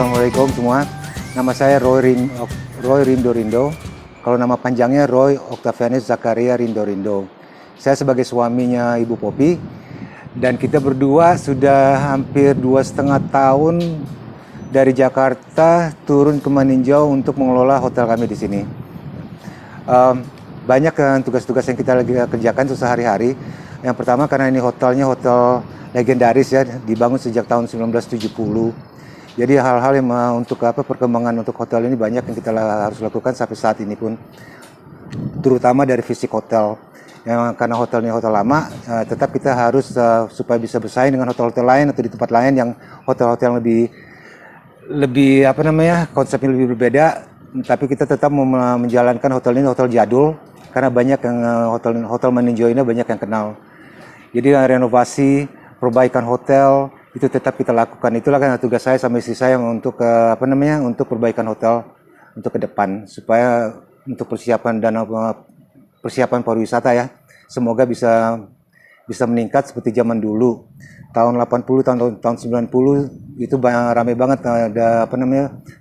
Assalamualaikum semua. Nama saya Roy Rindo Rindo. Kalau nama panjangnya Roy Octavianus Zakaria Rindo Rindo. Saya sebagai suaminya Ibu Popi. Dan kita berdua sudah hampir 2,5 tahun dari Jakarta turun ke Maninjau untuk mengelola hotel kami di sini. Banyak tugas-tugas yang kita lagi kerjakan sehari-hari. Yang pertama karena ini hotelnya hotel legendaris ya, dibangun sejak tahun 1970. Jadi hal-hal yang untuk perkembangan untuk hotel ini banyak yang kita harus lakukan sampai saat ini pun, terutama dari fisik hotel. Karena hotel ini hotel lama, tetap kita harus supaya bisa bersaing dengan hotel-hotel lain atau di tempat lain yang hotel-hotel lebih konsepnya lebih berbeda. Tapi kita tetap menjalankan hotel ini hotel jadul karena banyak yang hotel Maninjau ini banyak yang kenal. Jadi renovasi, perbaikan hotel itu tetap kita lakukan. Itulah kan tugas saya sama istri saya untuk untuk perbaikan hotel untuk ke depan, supaya untuk persiapan pariwisata ya, semoga bisa meningkat seperti zaman dulu tahun 80 tahun 90 itu ramai banget ada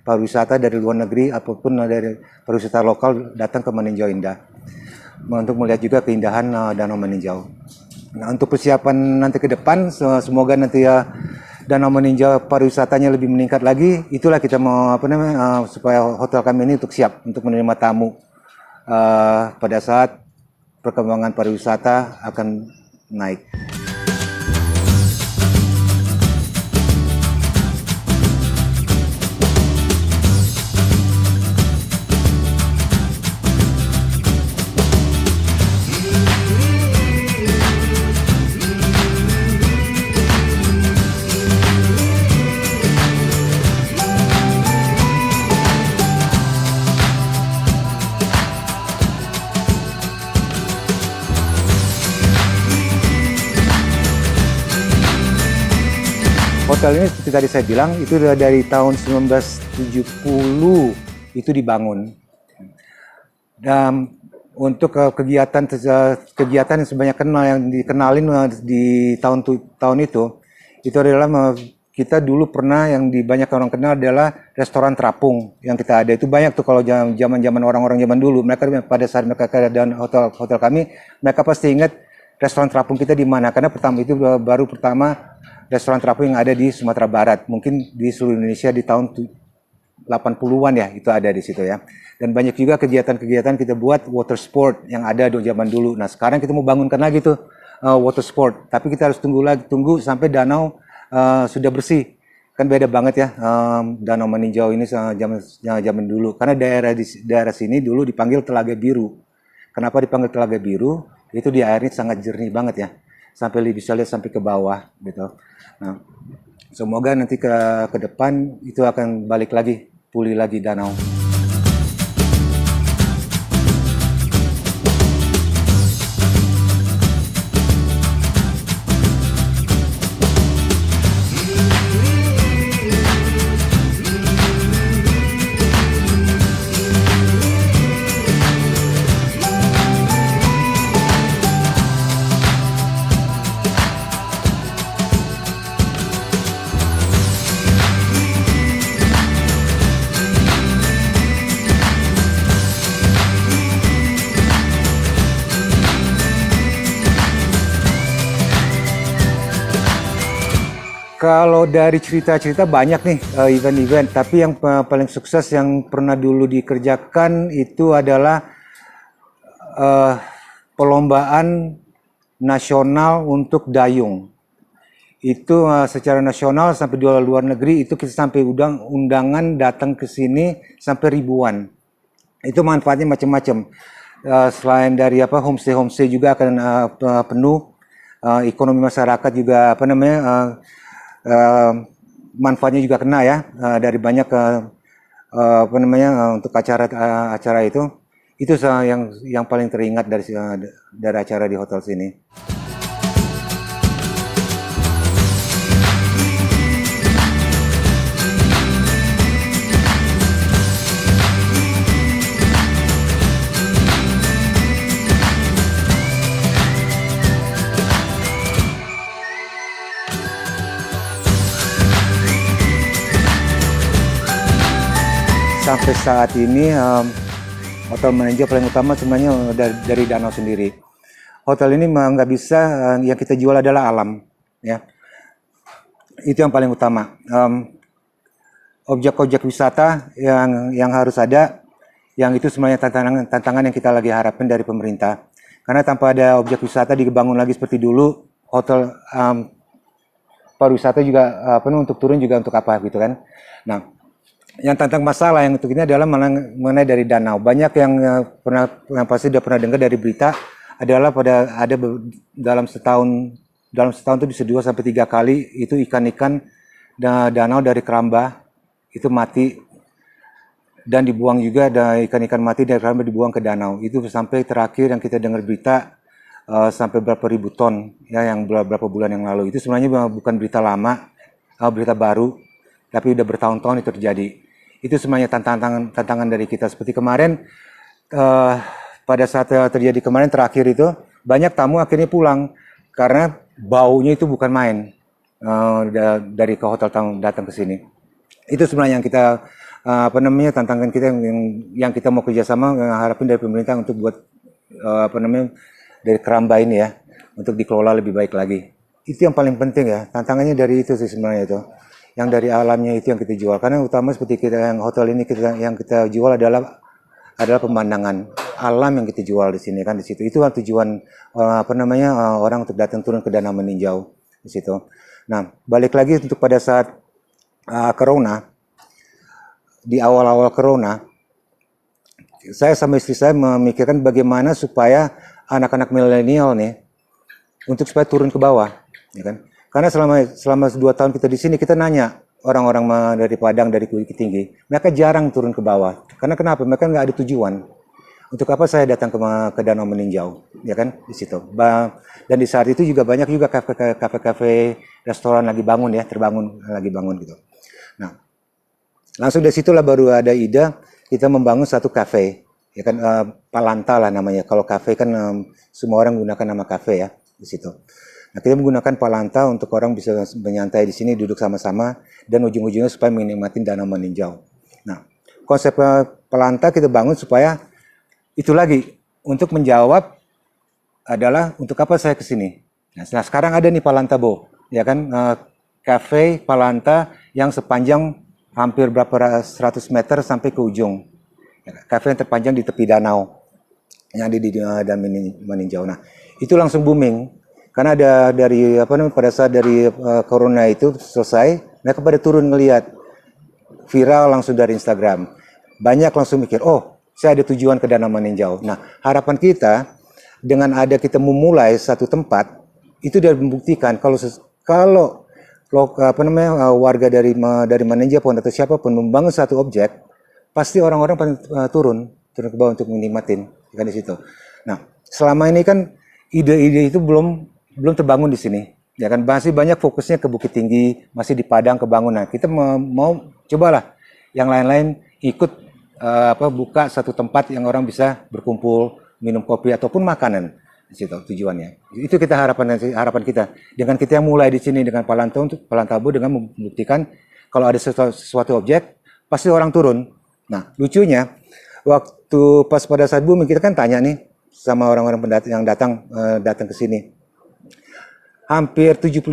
pariwisata dari luar negeri ataupun dari pariwisata lokal datang ke Maninjau Indah untuk melihat juga keindahan Danau Maninjau. Nah, untuk persiapan nanti ke depan, semoga nanti ya Danau Maninjau pariwisatanya lebih meningkat lagi. Itulah kita mau supaya hotel kami ini untuk siap untuk menerima tamu pada saat perkembangan pariwisata akan naik. Hotel ini seperti tadi saya bilang itu dari tahun 1970 itu dibangun. Dan untuk kegiatan yang sebanyak yang dikenalin di tahun itu adalah kita dulu pernah yang banyak orang kenal adalah restoran terapung yang kita ada. Itu banyak tuh kalau zaman orang-orang zaman dulu. Mereka pada saat mereka ada hotel kami, mereka pasti ingat restoran terapung kita di mana, karena baru pertama restoran terapung yang ada di Sumatera Barat, mungkin di seluruh Indonesia di tahun 80-an ya, itu ada di situ ya. Dan banyak juga kegiatan-kegiatan kita buat water sport yang ada di zaman dulu. Nah, sekarang kita mau bangunkan lagi tuh water sport, tapi kita harus tunggu sampai danau sudah bersih. Kan beda banget ya Danau Maninjau ini zaman dulu. Karena daerah sini dulu dipanggil Telaga Biru. Kenapa dipanggil Telaga Biru? Itu di airnya sangat jernih banget ya, sampai bisa lihat sampai ke bawah gitu. Nah, semoga nanti ke depan itu akan balik lagi, pulih lagi danau. Kalau dari cerita-cerita banyak nih event-event, tapi yang paling sukses yang pernah dulu dikerjakan itu adalah perlombaan nasional untuk dayung. Itu secara nasional sampai di luar negeri itu kita sampai undangan datang ke sini sampai ribuan. Itu manfaatnya macam-macam. Selain dari homestay juga akan penuh, ekonomi masyarakat juga manfaatnya juga kena ya dari banyak untuk acara itu yang paling teringat dari acara di hotel sini. sampai saat ini hotel meninjau paling utama sebenarnya dari danau sendiri. Hotel ini nggak bisa, yang kita jual adalah alam, ya. Itu yang paling utama. Objek-objek wisata yang harus ada, yang itu sebenarnya tantangan yang kita lagi harapkan dari pemerintah. Karena tanpa ada objek wisata dibangun lagi seperti dulu, hotel pariwisata juga penuh untuk turun juga untuk apa gitu kan. Nah, yang tantang masalah yang untuk ini adalah mengenai dari danau. Banyak yang pasti sudah pernah dengar dari berita adalah dalam setahun itu bisa 2 sampai 3 kali itu ikan-ikan danau dari keramba itu mati dan dibuang juga, ada ikan-ikan mati dari keramba dibuang ke danau. Itu sampai terakhir yang kita dengar berita sampai berapa ribu ton ya, yang beberapa bulan yang lalu. Itu sebenarnya bukan berita lama, berita baru, tapi udah bertahun-tahun itu terjadi. Itu semuanya tantangan dari kita. Seperti kemarin, pada saat terjadi kemarin terakhir itu, banyak tamu akhirnya pulang karena baunya itu bukan main dari ke hotel tamu datang ke sini. Itu sebenarnya yang kita tantangan kita yang kita mau kerjasama, harapin dari pemerintah untuk buat dari keramba ini ya, untuk dikelola lebih baik lagi. Itu yang paling penting ya, tantangannya dari itu sih sebenarnya itu. Yang dari alamnya itu yang kita jual. Karena utama seperti kita yang hotel ini yang kita jual adalah pemandangan alam yang kita jual di sini kan di situ. Itu tujuan orang untuk datang turun ke danau meninjau di situ. Nah, balik lagi untuk pada saat corona, di awal-awal corona, saya sama istri saya memikirkan bagaimana supaya anak-anak milenial nih untuk supaya turun ke bawah, ya kan? Karena selama 2 tahun kita di sini, kita nanya orang-orang dari Padang, dari Bukit Tinggi, mereka jarang turun ke bawah. Karena kenapa? Mereka nggak ada tujuan. Untuk apa saya datang ke danau meninjau, ya kan? Di situ. Dan di saat itu juga banyak juga kafe-kafe, restoran lagi bangun ya, lagi bangun gitu. Nah, langsung dari situlah baru ada ide kita membangun satu kafe, ya kan, Palanta lah namanya. Kalau kafe kan semua orang menggunakan nama kafe ya di situ. Nah, kita menggunakan Palanta untuk orang bisa menyantai di sini, duduk sama-sama, dan ujung-ujungnya supaya menikmati danau meninjau. Nah, konsep Palanta kita bangun supaya itu lagi untuk menjawab adalah untuk apa saya ke sini. Nah, sekarang ada nih Palanta Bo, ya kan, kafe Palanta yang sepanjang hampir berapa 100 meter sampai ke ujung. Kafe yang terpanjang di tepi danau yang ada di danau meninjau. Nah, itu langsung booming. Karena pada saat dari corona itu selesai, mereka pada turun ngelihat, viral langsung dari Instagram. Banyak langsung mikir, oh saya ada tujuan ke danau meninjau. Nah, harapan kita dengan kita memulai satu tempat, itu sudah membuktikan kalau warga dari meninjau pun atau siapapun membangun satu objek, pasti orang-orang turun ke bawah untuk menikmatin kan di situ. Nah, selama ini kan ide-ide itu belum terbangun di sini, ya kan, masih banyak fokusnya ke Bukit Tinggi, masih di Padang kebangun. Nah, kita mau cobalah yang lain-lain ikut buka satu tempat yang orang bisa berkumpul, minum kopi ataupun makanan di situ tujuannya. Itu kita harapan kita dengan kita yang mulai di sini dengan Palantabo dengan membuktikan kalau ada sesuatu objek pasti orang turun. Nah, lucunya waktu pas pada saat booming kita kan tanya nih sama orang-orang yang datang ke sini. Hampir 75%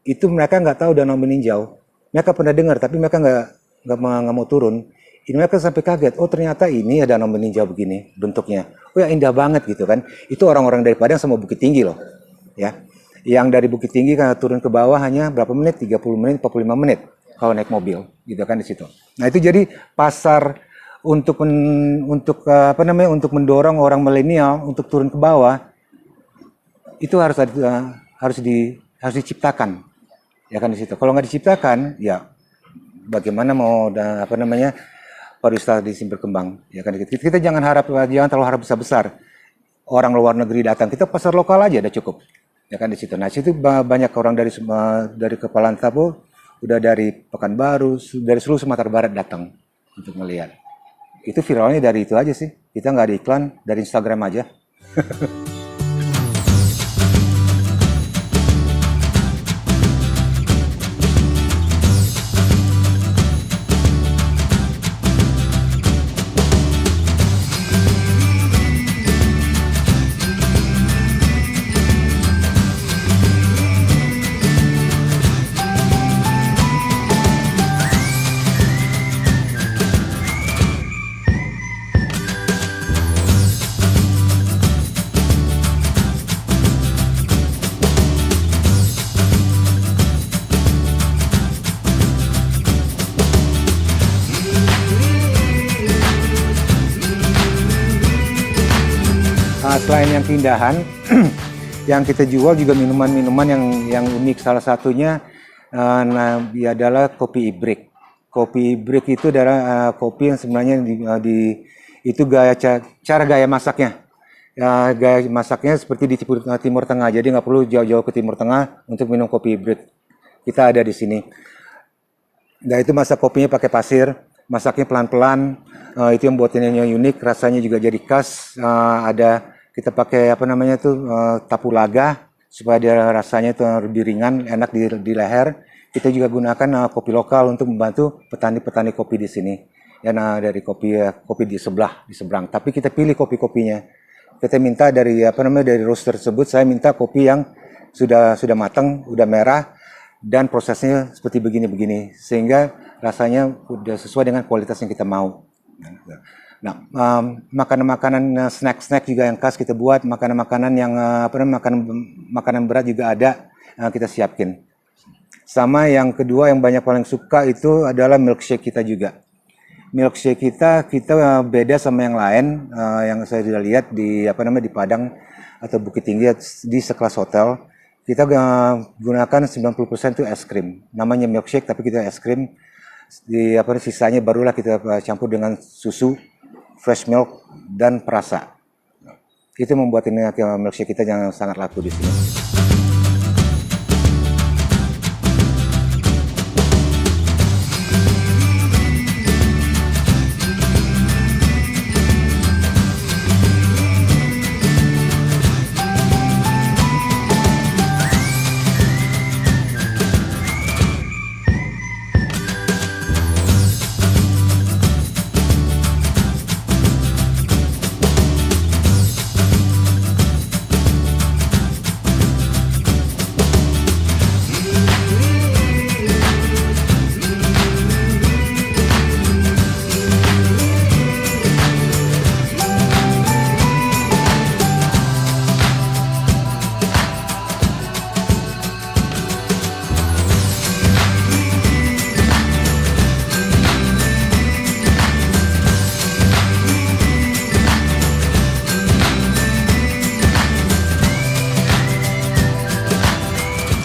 itu mereka nggak tahu danau meninjau. Mereka pernah dengar, tapi mereka nggak mau turun. Ini mereka sampai kaget. Oh, ternyata ini ada danau meninjau begini bentuknya. Oh ya, indah banget gitu kan. Itu orang-orang dari Padang sama Bukit Tinggi loh. Ya, yang dari Bukit Tinggi kan turun ke bawah hanya berapa menit? 30 menit, 45 menit kalau naik mobil, gitu kan di situ. Nah, itu jadi pasar untuk mendorong orang milenial untuk turun ke bawah. Itu harus diciptakan, ya kan di situ. Kalau nggak diciptakan, ya bagaimana mau pariwisata di sini berkembang, ya kan. Kita jangan terlalu harap besar-besar. Orang luar negeri datang, kita pasar lokal aja udah cukup, ya kan di situ. Nah, situ banyak orang dari Palantabo, udah dari Pekanbaru, dari seluruh Sumatera Barat datang untuk melihat. Itu viralnya dari itu aja sih. Kita nggak ada iklan, dari Instagram aja. selain yang keindahan, yang kita jual juga minuman-minuman yang unik. Salah satunya adalah kopi ibrik. Kopi ibrik itu adalah kopi yang sebenarnya itu cara gaya masaknya. Gaya masaknya seperti di Timur Tengah, jadi nggak perlu jauh-jauh ke Timur Tengah untuk minum kopi ibrik. Kita ada di sini. Nah, itu masak kopinya pakai pasir, masaknya pelan-pelan. Itu yang buatinnya unik, rasanya juga jadi khas. Kita pakai tapulaga supaya dia rasanya itu lebih ringan, enak di leher. Kita juga gunakan kopi lokal untuk membantu petani-petani kopi di sini. Dari kopi di seberang. Tapi kita pilih kopi-kopinya. Kita minta dari roaster tersebut, saya minta kopi yang sudah matang, udah merah, dan prosesnya seperti begini-begini, sehingga rasanya udah sesuai dengan kualitas yang kita mau. Nah, makanan-makanan snack juga yang khas kita buat, makanan-makanan yang makanan berat juga ada, kita siapin. Sama yang kedua yang paling suka itu adalah milkshake kita juga. Milkshake kita beda sama yang lain, yang saya sudah lihat di Padang atau Bukit Tinggi di sekelas hotel. Kita gunakan 90% itu es krim. Namanya milkshake tapi kita es krim. Sisanya barulah kita campur dengan susu, fresh milk, dan perasa. Itu membuat ini milkshake kita yang sangat laku di sini.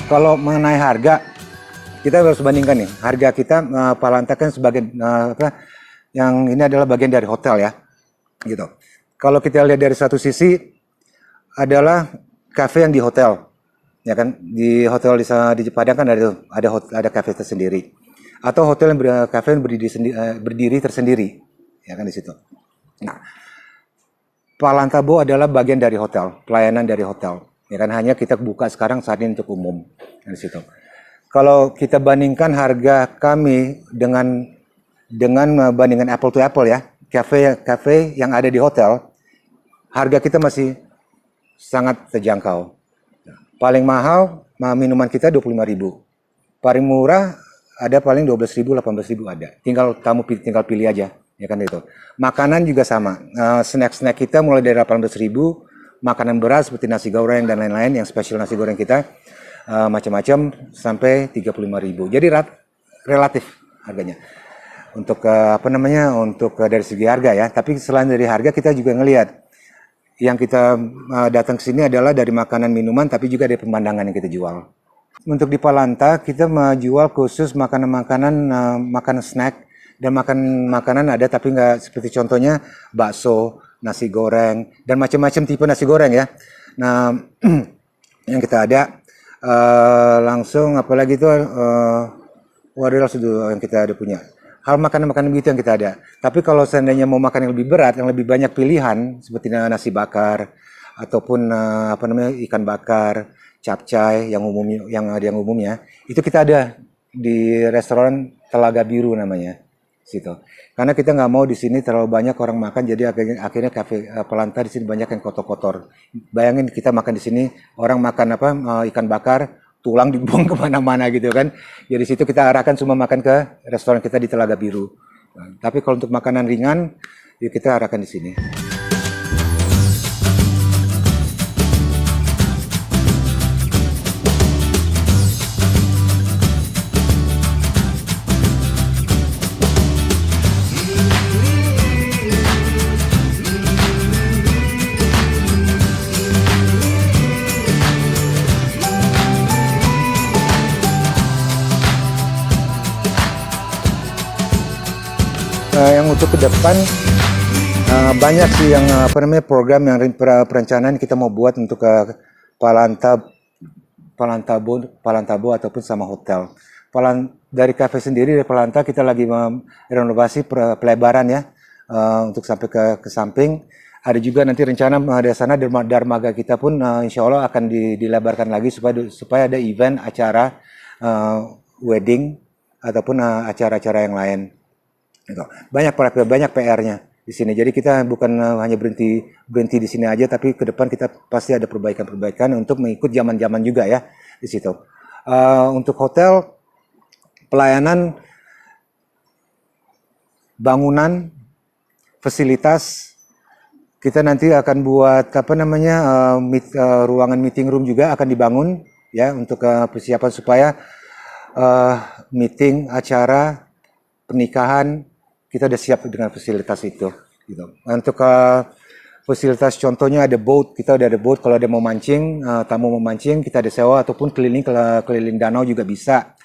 Kalau mengenai harga, kita harus bandingkan nih. Harga kita Palanta kan sebagai yang ini adalah bagian dari hotel ya, gitu. Kalau kita lihat dari satu sisi adalah kafe yang di hotel, ya kan? Di hotel di Padang kan ada kafe tersendiri, atau hotel yang kafe yang berdiri tersendiri, ya kan di situ. Nah, Palanta Bo adalah bagian dari hotel, pelayanan dari hotel. Ya kan, hanya kita buka sekarang saat ini untuk umum di situ. Kalau kita bandingkan harga kami dengan bandingan apple to apple ya, kafe yang ada di hotel, harga kita masih sangat terjangkau. Paling mahal minuman kita 25.000. Paling murah ada paling 12.000, 18.000 ada. Tinggal pilih aja, ya kan itu. Makanan juga sama. Snack kita mulai dari 18.000. Makanan berat seperti nasi goreng dan lain-lain, yang spesial nasi goreng kita macam-macam sampai 35.000. Jadi relatif harganya untuk untuk dari segi harga ya. Tapi selain dari harga, kita juga ngelihat yang kita datang ke sini adalah dari makanan minuman, tapi juga dari pemandangan yang kita jual. Untuk di Palanta kita menjual khusus makanan snack dan makanan ada, tapi nggak seperti contohnya bakso, nasi goreng, dan macam-macam tipe nasi goreng ya. Nah, yang kita ada langsung apalagi itu wadah yang kita ada punya. Hal makanan-makanan begitu yang kita ada. Tapi kalau seandainya mau makan yang lebih berat, yang lebih banyak pilihan seperti nasi bakar ataupun ikan bakar, capcay yang umumnya, itu kita ada di restoran Telaga Biru namanya. Situ. Karena kita nggak mau di sini terlalu banyak orang makan, jadi akhirnya kafe Palanta di sini banyak yang kotor-kotor. Bayangin kita makan di sini, orang makan ikan bakar, tulang dibuang kemana-mana gitu kan. Jadi situ kita arahkan semua makan ke restoran kita di Telaga Biru. Nah, tapi kalau untuk makanan ringan, ya kita arahkan di sini. untuk ke depan banyak sih yang program yang perencanaan kita mau buat untuk Palantabo ataupun sama hotel. Dari kafe sendiri dari Palanta kita lagi renovasi pelebaran ya untuk sampai ke samping. Ada juga nanti rencana di sana dermaga kita pun insya Allah akan dilebarkan lagi supaya ada event acara wedding ataupun acara-acara yang lain. Banyak PR-nya di sini. Jadi kita bukan hanya berhenti di sini aja, tapi ke depan kita pasti ada perbaikan untuk mengikut zaman-zaman juga ya di situ. Untuk hotel, pelayanan, bangunan, fasilitas, kita nanti akan buat ruangan meeting room juga akan dibangun ya untuk persiapan supaya meeting, acara, pernikahan kita udah siap dengan fasilitas itu. Gitu. Untuk fasilitas contohnya ada boat, kita udah ada boat kalau ada mau mancing, tamu mau mancing kita ada sewa ataupun keliling danau juga bisa.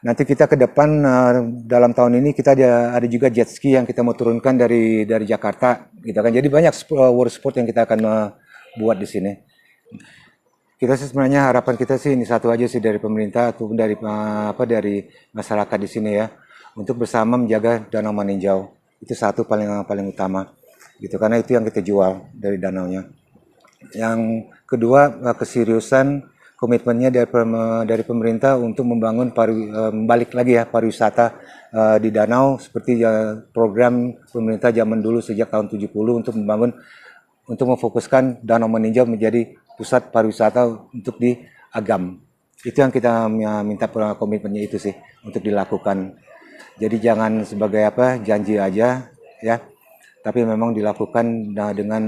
Nanti kita ke depan dalam tahun ini kita ada juga jet ski yang kita mau turunkan dari Jakarta, gitu kan. Jadi banyak water sport yang kita akan buat di sini. Kita sih sebenarnya harapan kita sih ini satu aja sih dari pemerintah ataupun dari masyarakat di sini ya, untuk bersama menjaga Danau Maninjau. Itu satu paling utama, gitu, karena itu yang kita jual dari danaunya. Yang kedua, keseriusan komitmennya dari pemerintah untuk membangun balik lagi ya pariwisata di danau seperti program pemerintah zaman dulu sejak tahun 70 untuk memfokuskan Danau Maninjau menjadi pusat pariwisata untuk di Agam. Itu yang kita minta komitmennya itu sih untuk dilakukan. Jadi jangan sebagai janji aja ya, tapi memang dilakukan dengan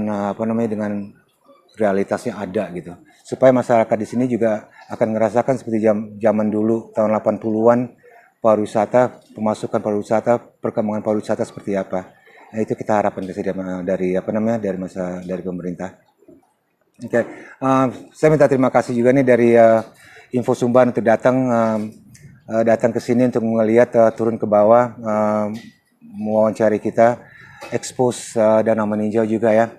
dengan realitasnya ada gitu. Supaya masyarakat di sini juga akan merasakan seperti zaman dulu tahun 80-an pariwisata, pemasukan pariwisata, perkembangan pariwisata seperti apa. Nah, itu kita harapkan dari pemerintah. Oke. Saya minta terima kasih juga nih dari Info Sumbar untuk datang ke sini untuk melihat turun ke bawah, mewawancari kita, expose Danau Maninjau juga ya.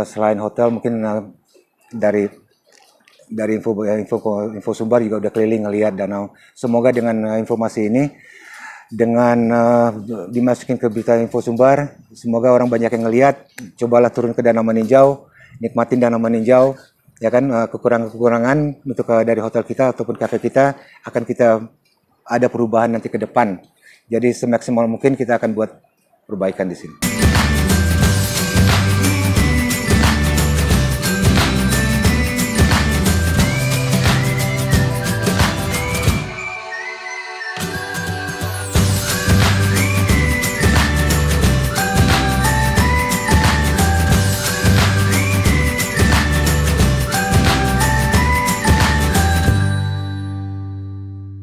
Selain hotel mungkin dari Info Sumbar juga udah keliling ngelihat danau. Semoga dengan informasi ini, dengan dimasukin ke berita Info Sumbar, semoga orang banyak yang ngelihat. Cobalah turun ke Danau Maninjau, nikmatin Danau Maninjau. Ya kan, kekurangan untuk dari hotel kita ataupun kafe kita akan kita ada perubahan nanti ke depan. Jadi semaksimal mungkin kita akan buat perbaikan di sini.